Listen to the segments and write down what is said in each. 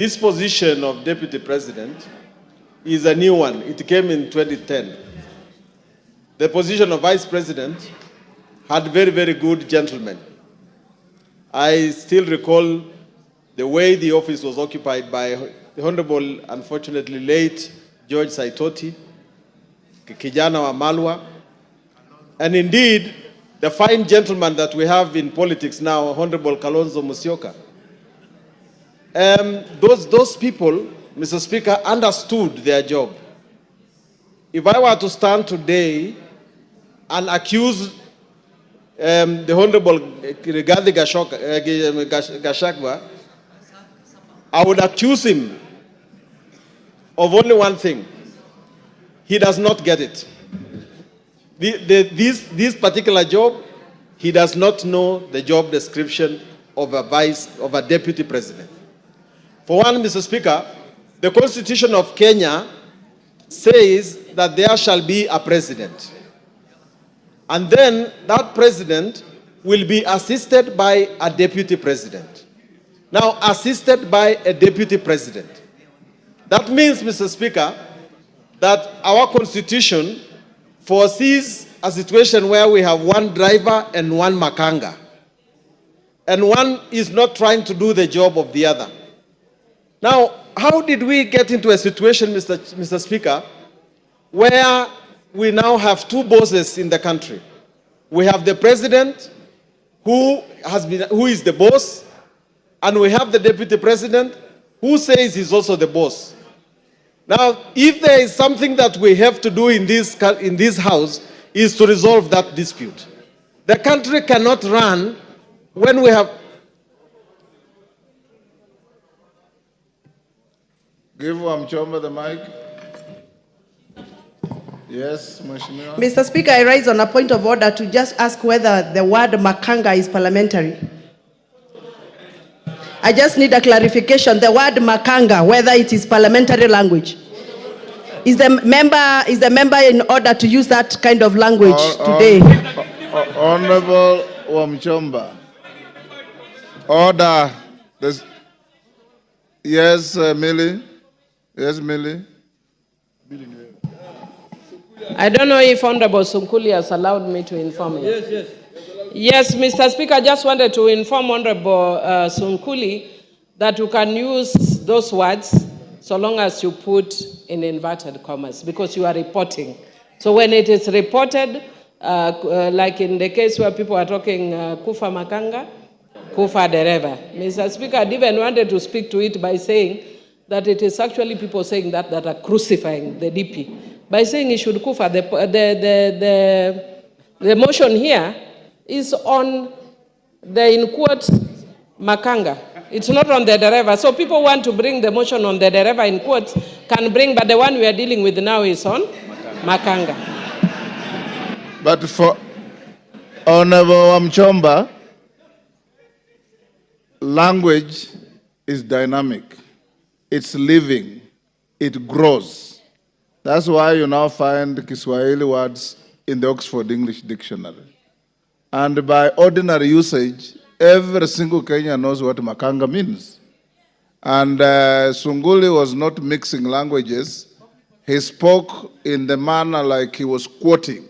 This position of deputy president is a new one. It came in 2010. The position of vice president had very, very good gentlemen. I still recall the way the office was occupied by the Honorable, unfortunately late, George Saitoti, Kijana wa Malwa, and indeed, the fine gentleman that we have in politics now, Honorable Kalonzo Musyoka. Those people, Mr. Speaker, understood their job. If I were to stand today and accuse the Honorable Rigathi Gachagua, I would accuse him of only one thing. He does not get it. This particular job, he does not know the job description of a deputy president. For one, Mr. Speaker, the Constitution of Kenya says that there shall be a president. And then that president will be assisted by a deputy president. Now, assisted by a deputy president. That means, Mr. Speaker, that our Constitution foresees a situation where we have one driver and one makanga. And one is not trying to do the job of the other. Now, how did we get into a situation, Mr. Speaker, where we now have two bosses in the country? We have the president who is the boss, and we have the deputy president who says he's also the boss. Now, if there is something that we have to do in this house is to resolve that dispute. The country cannot run when we have... Give Wamchomba the mic. Yes, Mheshimiwa. Mr. Speaker, I rise on a point of order to just ask whether the word makanga is parliamentary. I just need a clarification. The word makanga, whether it is parliamentary language. Is the member in order to use that kind of language today? Honorable Wamchomba. Order. Yes, Millie. Yes, Millie. I don't know if Honorable Sungule has allowed me to inform you. Yes. Yes, Mr. Speaker, I just wanted to inform Honorable Sungule that you can use those words so long as you put in inverted commas, because you are reporting. So when it is reported, like in the case where people are talking kufa makanga, kufa dereva. Mr. Speaker, I even wanted to speak to it by saying that it is actually people saying that are crucifying the DP. By saying he should kufa, the motion here is on the, in quotes, makanga. It's not on the dereva. So people want to bring the motion on the dereva in quotes, can bring, but the one we are dealing with now is on makanga. But for Honorable Wamchomba, language is dynamic. It's living. It grows. That's why you now find Kiswahili words in the Oxford English Dictionary. And by ordinary usage, every single Kenyan knows what makanga means. And Sungule was not mixing languages. He spoke in the manner like he was quoting.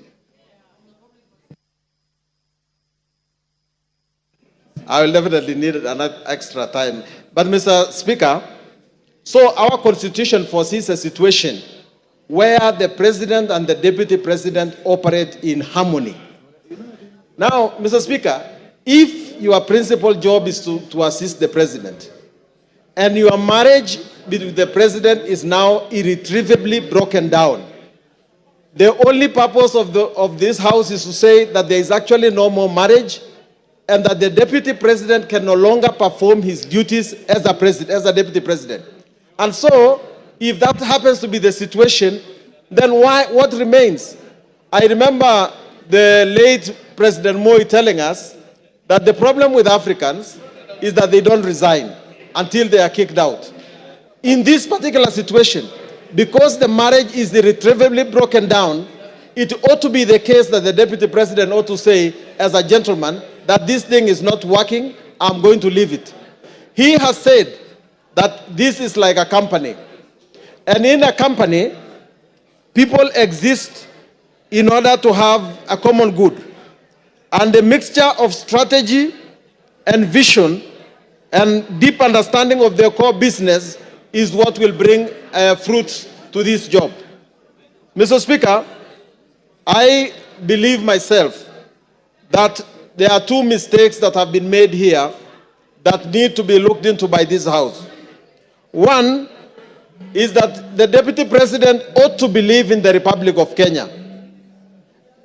I will definitely need another extra time. But Mr. Speaker, so our Constitution foresees a situation where the president and the deputy president operate in harmony. Now, Mr. Speaker, if your principal job is to assist the president, and your marriage with the president is now irretrievably broken down, the only purpose of this house is to say that there is actually no more marriage, and that the deputy president can no longer perform his duties as a deputy president. And so, if that happens to be the situation, then what remains? I remember the late President Moi telling us that the problem with Africans is that they don't resign until they are kicked out. In this particular situation, because the marriage is irretrievably broken down, it ought to be the case that the deputy president ought to say, as a gentleman, that this thing is not working, I'm going to leave it. He has said that this is like a company. And in a company, people exist in order to have a common good. And the mixture of strategy and vision and deep understanding of their core business is what will bring fruits to this job. Mr. Speaker, I believe myself that there are two mistakes that have been made here that need to be looked into by this House. One is that the Deputy President ought to believe in the Republic of Kenya.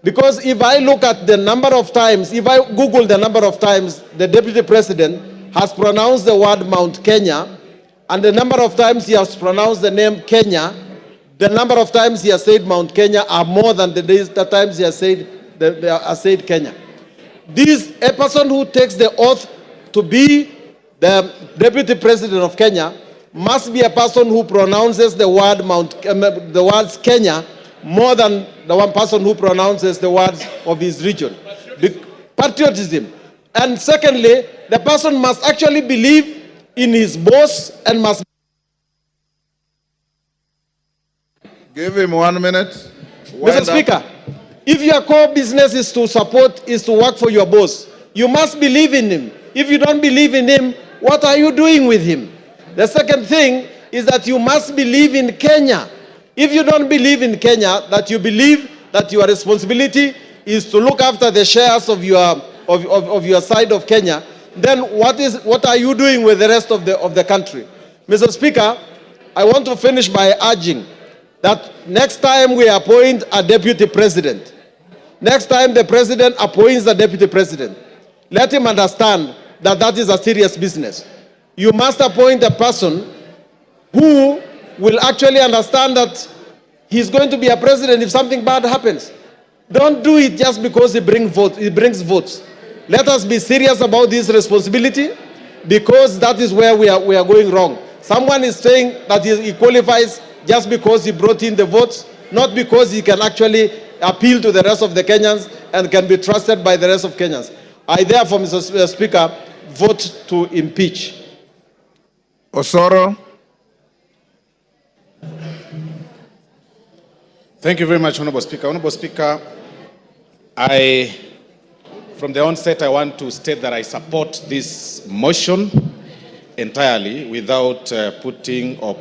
Because if I look at the number of times, if I Google the number of times the Deputy President has pronounced the word Mount Kenya, and the number of times he has pronounced the name Kenya, the number of times he has said Mount Kenya are more than the times he has said Kenya. A person who takes the oath to be the Deputy President of Kenya must be a person who pronounces the words Kenya more than the one person who pronounces the words of his region. Patriotism. And secondly, the person must actually believe in his boss and must... Give him 1 minute. Mr. Speaker, if your core business is to work for your boss, you must believe in him. If you don't believe in him, what are you doing with him? The second thing is that you must believe in Kenya. If you don't believe in Kenya, that you believe that your responsibility is to look after the shares of your side of Kenya, then what are you doing with the rest of the country? Mr. Speaker, I want to finish by urging that next time we appoint a deputy president, next time the president appoints a deputy president, let him understand that that is a serious business. You must appoint a person who will actually understand that he's going to be a president if something bad happens. Don't do it just because he brings votes. Let us be serious about this responsibility, because that is where we are going wrong. Someone is saying that he qualifies just because he brought in the votes, not because he can actually appeal to the rest of the Kenyans and can be trusted by the rest of Kenyans. I therefore, Mr. Speaker, vote to impeach. Osoro. Thank you very much, Honorable Speaker. Honorable Speaker, from the onset, I want to state that I support this motion entirely without putting or